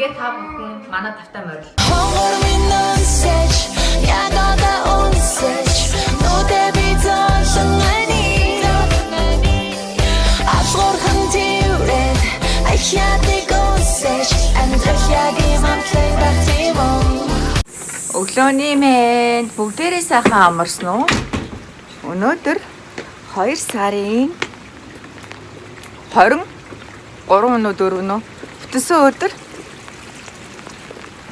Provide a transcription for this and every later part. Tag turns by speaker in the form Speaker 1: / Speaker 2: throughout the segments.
Speaker 1: ингээд та бүхэн манай тавтай морил.
Speaker 2: Хонгор минь өнсөж яг одоо өнсөж нүдэ би золонганы Ашгорхан тиврээд ахяатыг өнсөж амьдрахыг имамтлан бахтимон
Speaker 3: Өглөөний мэнд бүгдээрээ сайхан амарсан уу? Өнөөдөр 2 сарын 23 4 бүтэнсэн өдөр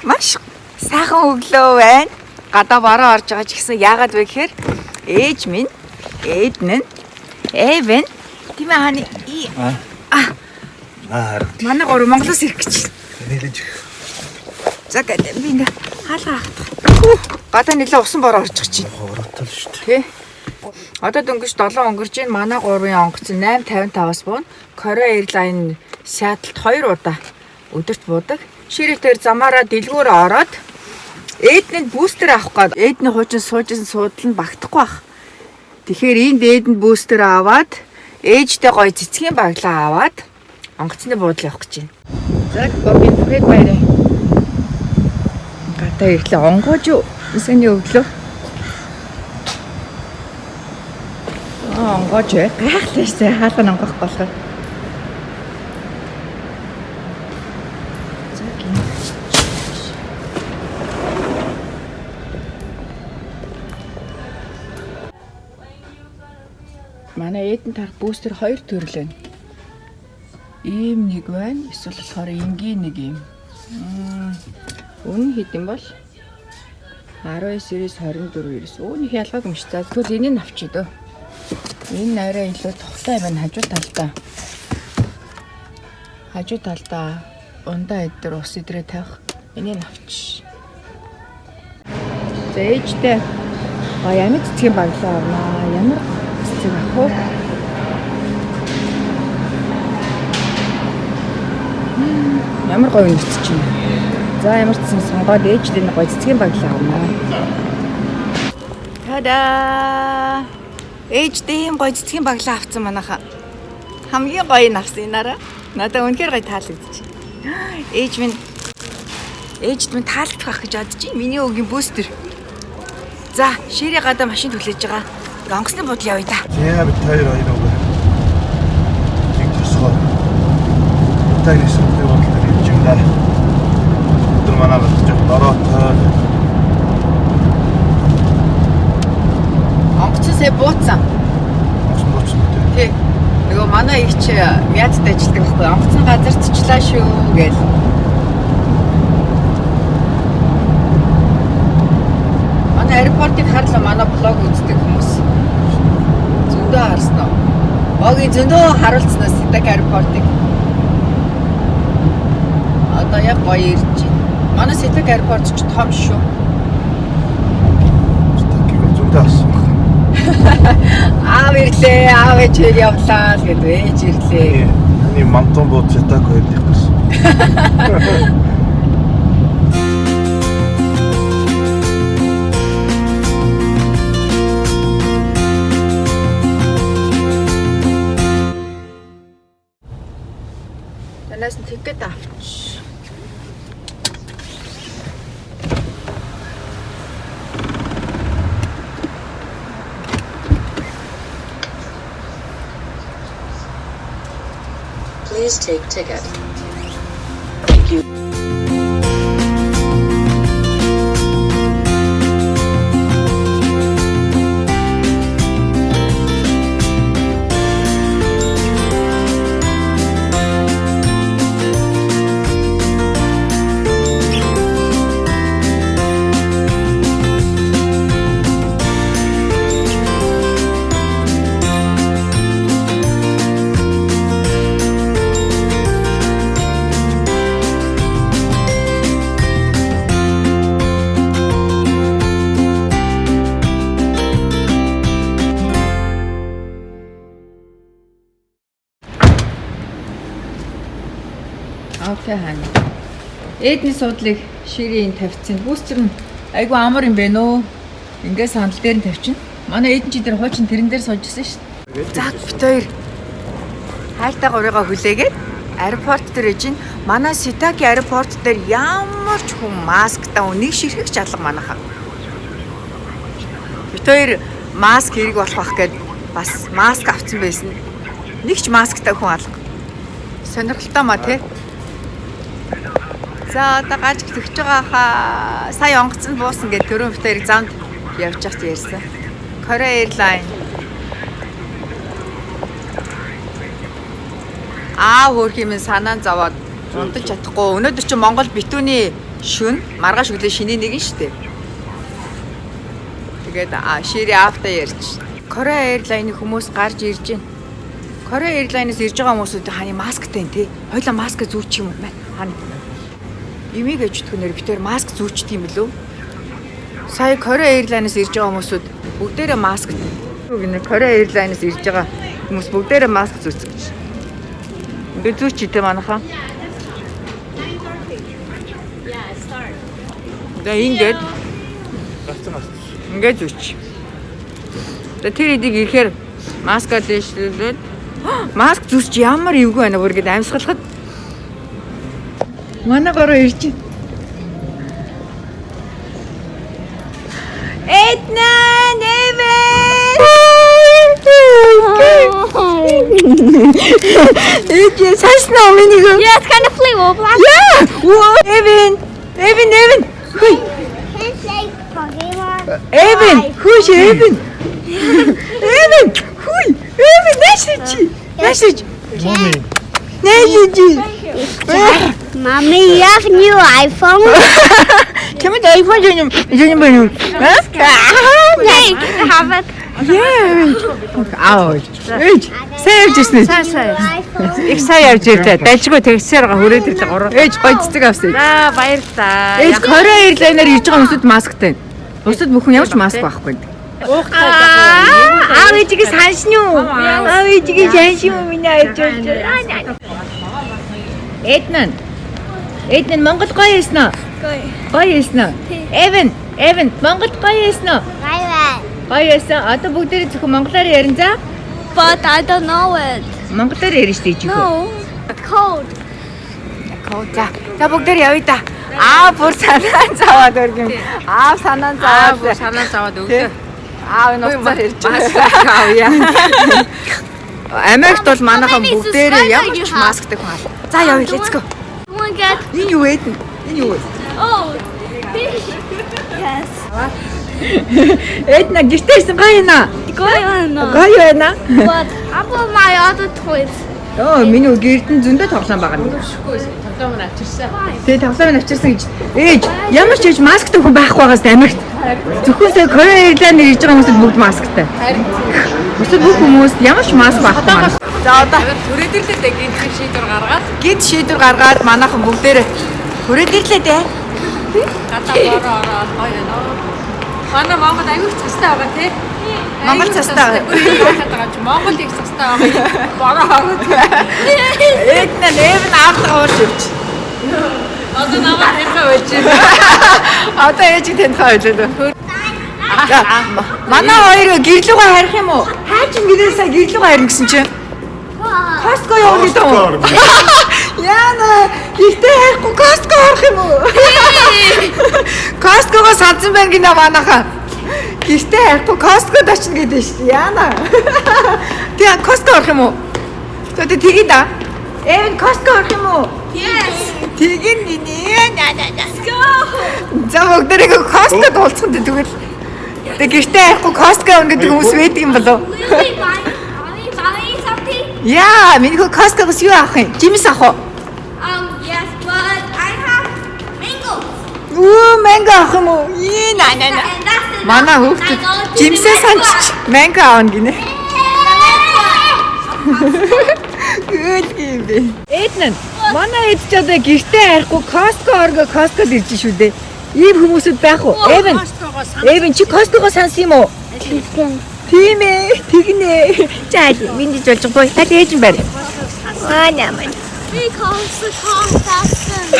Speaker 3: маш сайхан өглөө байна. Гадаа бараа орж байгаа ч гэсэн яагаад вэ гэхээр ээж минь, Эднэн, Эвен тийм ээ хани манай гур Монголоос ирэх гэж.
Speaker 4: Нэлж.
Speaker 3: За гэдэг би ингээ хаалгаа хахдаг. Гадаа нэлээ усан бороо орж байгаа чинь.
Speaker 4: Хооротол шүү дээ.
Speaker 3: Тий. Одоо дөнгөж 7 өнгөрч ийн манай 3-ын онгоцон 8:55-аас буун Korea Airlines Seattle 2 удаа өдөрт буудаг. Ширэтээр замаараа дэлгүүр ороод Эднэнд бустер авах гээд Эдний хуучин суужсэн суудал нь багтахгүй бах. Тэгэхээр энд Эдэнд бустер аваад ээжтэй гоё цэцгийн баглаа аваад онгоцны буудлын явах гэж байна. За Бобби Фред баяраа. Гадаа ирлээ онгооч юу? Сэний өглөө. Онгооч бай. Гайхалтай хаалга онгох болохоор. Манай Эдэн тарах бустер 2 төрөл байна. Ийм нэг байна. Эсвэл болохоор энгийн нэг юм. Үнэ хэдэн бол 19-ээс 24-ээс. Үүнийх ялгааг юм шиг. Тэгвэл энийг нь авчи дөө. Энэ арай илүү тухтай байна хажуу талдаа. Хажуу талдаа ундаа эдэр ус идрээ тавих. Энийг авчи. За ээжтэй ямар цэцгийн баглаа авнаа. Ямар цэцэг авах вэ? Ямар гоё нүцэж чинь. За ямар ч зэн сонгоод ээжтэй нэг гоё цэцгийн баглаа авнаа. Та-да! Ээжтэй ийм гоё цэцгийн баглаа авсан манайха. Хамгийн гоё нь авсан энараа. Надад үнэхээр гоё таалагдчих. Ээж минь таалагдах гэж бодож байна. Миний өгийн бустер. За, ширээ гадаа машин түлээж байгаа. Онгоцны буудлын явъя да.
Speaker 4: Яа бид хоёр өгөө. Тэг тусгоо. Тайнээс тэр бодлоо хийж юм даа. Өдөр манай болж дороотой.
Speaker 3: Онгоцны сая бууцсан. Тий. Нөгөө манай их чи мяадтай ажилтдаг байхгүй. Онгоцны газар цэчлээ шүү гээл. Манай аэропортыг харлаа манай блог үздэг хүмүүс. Зөндөө харсан уу? Богийн зөндөө харуулснаас Ситак аэропортыг. Одоо яг гоё ирж байна. Манай Ситак аэропорт ч том шүү.
Speaker 4: Ситакийг зөндөө авсан байна.
Speaker 3: Аав ирлээ, аав ээж явлаа л гэдэг ээж ирлээ.
Speaker 4: Таны мантон бод Ситак хоёрыг гэсэн.
Speaker 3: Танаас нь тикет авч.
Speaker 5: Please take ticket. Thank you.
Speaker 3: Окей хань. Эдний суудлыг ширийн тавьчихсан. Бустер нь айгу амар юм бэ нөө. Ингээ сандал дээр нь тавьчихна. Манай эдэн чи дээр хуучин тэрэн дээр суужсэн шүү дээ. За бит хоёр хайлтаа гурыгаа хүлээгээд аэропорт дээр ээж нь манай Ситаки аэропорт дээр ямар ч хүн масктай нэг ширхэг ч алга манайхаа. Бид хоёр маск хэрэг болох бах гээд бас маск авсан байсан. Нэг ч масктай хүн алга. Сонирхолтой маа тий. За одоо гаж төгсөж байгаа хаа. Сая онгоцонд буусан гэж төрөө бид хоёрыг замд явж байхад ярьсан. Korea Airline. Хөөх юм санаан зовоод унтаж чадахгүй. Өнөөдөр чинь Монгол битүүний шүн, маргааш өглөө шиний нэгэн штэ. Тэгээд шири автаа ярьж. Korea Airline-ийн хүмүүс гарч ирж байна. Korea Airline-аас ирж байгаа хүмүүсүүд хани масктай нэ тий. Хойлоо маск зүүчих юм байна. Хани. Имийг ээжтгүнээр битээр маск зүүчт юм билүү? Сая Korea Airline-аас ирж байгаа хүмүүсүүд бүгдээрээ маск. Гинэ Korea Airline-аас ирж байгаа хүмүүс бүгдээрээ маск зүүцсэн гэж. Ингээд зүүчтэй манайхаа. Ингээд ингээд зүүч. Тэр эдийг ирэхээр маска дэвшлээд маск зүүч ямар эвгүй байна бүр ингээд амьсгалахад манай гороо ирж байна. Эдна нэвэн. Эдгээр сашна минийг.
Speaker 6: Yeah, it's kind of flammable.
Speaker 3: Yeah. Эвэн. Хүй.
Speaker 6: Can't say Pokemon.
Speaker 3: Эвэн. Хүйш эвэн. Эвэн. Хүй. Эвэн нэшич.
Speaker 4: Mommy.
Speaker 3: Нэшич.
Speaker 6: Mommy, you have new iPhone?
Speaker 3: Чамд iPhone юм байна уу?
Speaker 6: Hey, have it.
Speaker 3: Аач. Сайн явж ирсэн. Их сайн явж ирлээ. Дажгүй тэгсээр хүрээд ирлээ гурав. Ээж гоё цэцэг авсан.
Speaker 1: За баярлалаа.
Speaker 3: Ээж Korea Airline-аар ирж байгаа хүмүүсд масктай. Бусад бүхэн ямар ч маск байхгүй. Аав ээжигээ саншин уу? Аав ээжигээ саншин уу миний ээж. Эднэн Монгол гоё эснэ. Гоё эснэ. Эвэн Монгол гоё эснэ. Гоё эсэн. Одоо бүгдээрээ зөвхөн монголоор ярина за.
Speaker 6: But I don't know it.
Speaker 3: Монголоор ярина шүү дээ ээжихөө.
Speaker 6: No. Cold.
Speaker 3: За бүгдээр явъя да. Бүр санаан заваад өргөм. Санаан заваад.
Speaker 1: Санаа заваад өглөө.
Speaker 3: Энэ уцаар ирж байгаа. Авъя. Америкт бол манайхан бүгдээрээ ямар ч масктай хүн алга. За явъя, let's go.
Speaker 6: You want to get?
Speaker 3: Энэ юу вэ? Энэ юу вэ?
Speaker 6: Oh, fish. Yes.
Speaker 3: Эдна гэртээсэн гоё наа.
Speaker 6: Going
Speaker 3: Гоё байна.
Speaker 6: But how about my other toys?
Speaker 3: Миний гэрдэн зөндөө тоглоом байгаа.
Speaker 1: Тоглоом нь авчирсан.
Speaker 3: Тэгээ тоглоом нь авчирсан гэж. Ээж ямар ч ээж масктай хүн байхгүй байгаас Америкт. Зөвхөн сая Korea Airline-аар ирж байгаа хүмүүс бүгд масктай. Бусад бүх хүмүүс ямар ч маск байхгүй. За одоо
Speaker 1: Түрээдэрлээ дээ гинт шийдвэр
Speaker 3: гаргаад
Speaker 1: гаргаад.
Speaker 3: манайхан бүгдээрээ хүрээд ирлээ дээ.
Speaker 1: Гадаа бороо гоё нөө. Манай Монгол аюул цастай байгаа тий.
Speaker 3: Монгол цастай байгаа.
Speaker 1: Монгол их цастай байгаа. Бороо харууд.
Speaker 3: Эднэ нэвэн автаа уурч явж.
Speaker 1: Одоо намайг таньхаа байж байна.
Speaker 3: Одоо ээж таньхаа байлаа. Манай хоёр гэрлүүгээ харих юм уу? Хаач гэрээ сая гэрлүүгээ харин гэсэн чинь. Costco явуулъя даа. Яна, ихтэй хайхгүй Costco орох юм уу? Costco-го салсан байна гинэ манайхаа. Ихтэй хайхгүй Costco-д очно гэдэг шүү дээ. Яна. Тэгээ Costco орох юм уу? Тэгээ да. Costco орох юм уу?
Speaker 6: Yes.
Speaker 3: Тэгин нэ. Let's go. За бүгдээрээ Costco-д уулзсан дээ тэгвэл. Тэгээ гэртээ хайхгүй Costco орно гэдэг хүмүүс байдаг юм болов?
Speaker 6: Are we buying something?
Speaker 3: Яа, миний Costco-гоос юу авах юм? Жимс авах уу?
Speaker 6: Yes, but I have mangoes.
Speaker 3: Манго авах юм уу? На.
Speaker 6: And that's the
Speaker 3: Манай хүүхдүүд жимсээ санчиж манго аавна гинэ. Гүйл юм бэ. Эднэн, манай эд ч одоо гэртээ хайхгүй Costco-д ирж шүү дээ. Ийм хүмүүсүүд байх уу? Эвэн чи Costco-го сансан юм уу? Тийм ээ, тэгнэ. За, миний болж байгаа. Та ээж юм байна. Нямаа.
Speaker 6: because the car fastened.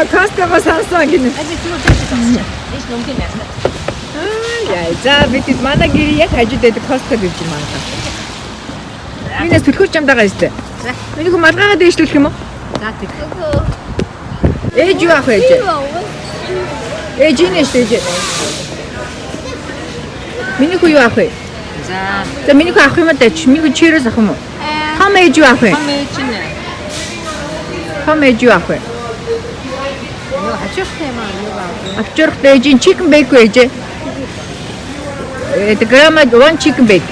Speaker 3: Costco-го сансан гинэ. Яа, за бид манай гэр яг хажууд байдаг Costco гэж юм аа. Минээс төлхөж юм байгаа юм шүү дээ. Миний хүү малгайгаа дээшлүүлэх юм уу?
Speaker 1: За тэг.
Speaker 3: Ээж юу авах вэ? Ээж энэ шүү дээ. Миний хүү юу авах вэ? За миний хүү авах юм даа. Миний хүү чирээс авах юм уу? Том ээж юу авах вэ?
Speaker 1: Мэж нэ.
Speaker 3: Том ээж юу авах вэ?
Speaker 1: Юу хачирхтай юм аа.
Speaker 3: Авчрах ээж chicken bake ээж. The grandma one chicken bake.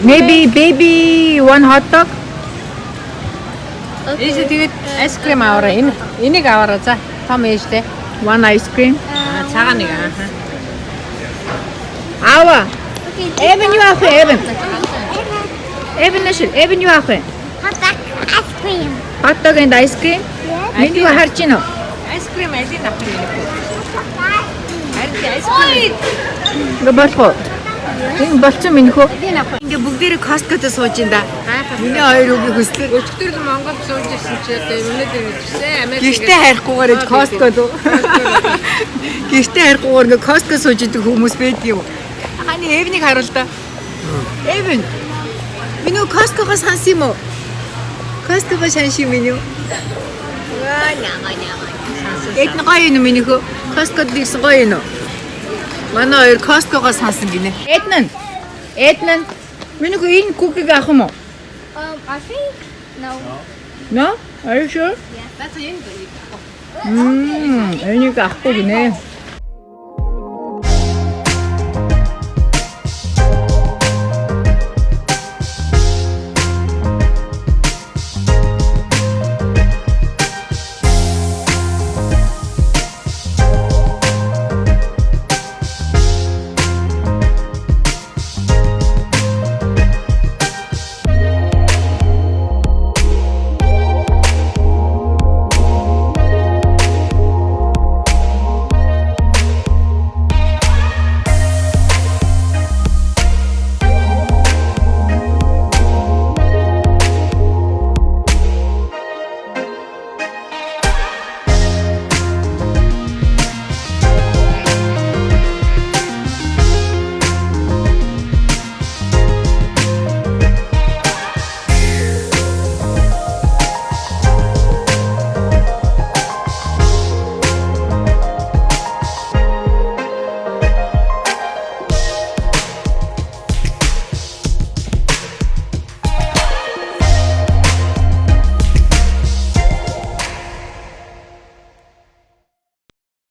Speaker 3: Maybe baby one hot dog.
Speaker 1: Ээж тэгээд айскрим аваарай. Энийг аваарай за. Том ээжтэй.
Speaker 3: One ice cream.
Speaker 1: Цагаан нэг аа.
Speaker 3: Ава.
Speaker 6: Okay.
Speaker 3: Evan юу авах вэ? Evan юу авах вэ?
Speaker 6: Hot dog ice cream.
Speaker 3: Hot dog and ice cream. Миний хүү харж байна уу?
Speaker 1: Айскрим алийг авах юм. Харин айскрим.
Speaker 3: Ингээ болох уу? Энэ болцсон миний хүү. Ингээ бүгдээрээ Costco-д сууж ин да. Миний хоёр үгийг хүслээ.
Speaker 1: Өчтөр л Монгол сууж ирсэн чи одоо өнөөдөр ирсэн. Америк.
Speaker 3: Гэртээ харихгүйгээр иж Costco-д. Гэртээ харихгүйгээр ингээ Costco сууж идэг хүмүүс байдаг юм. Хани Эвнийг харуул та. Эвэн. Миний Costco-гоос санс юм уу? Costco-гоос санс юм минь юу? Эд нэг гоё юм миний хөө. Costco-д ирсэн гоё юм уу? Манай хоёр Costco-гоос сансан гинэ. Эднэн. Миний хөө энэ кукиг авах юм уу?
Speaker 6: I think no.
Speaker 3: No? Are you sure?
Speaker 1: That's the end.
Speaker 3: Энийг авахгүй гинэ.